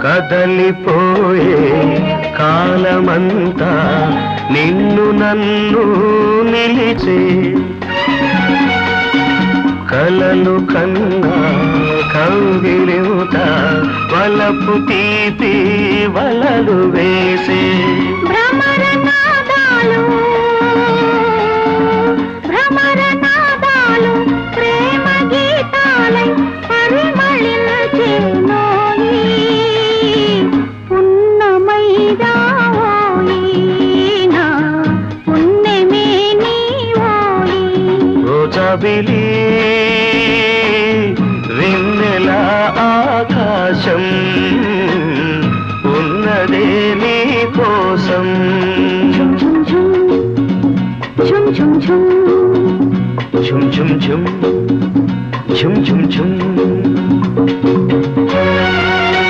కదలిపోయే కాలమంతా నిన్ను నన్ను నిలిచే కలలు కన్నా కౌగిలింత వలపు తీపి వలలు వేసే భ్రమరనాదాలు ప్రేమ గీతాలై పరిమళించేనోయి పున్నమైదావోయి నా పున్నమే నీవోయి రోజాబిలి వెన్నెల ఆకాశం ఉన్నదే నీ కోసం ఝుమ్ ఝుమ్ ఝుమ్ ఝుమ్ ఝుమ్ ఝుమ్ ఝుమ్ ఝుమ్ ఝుమ్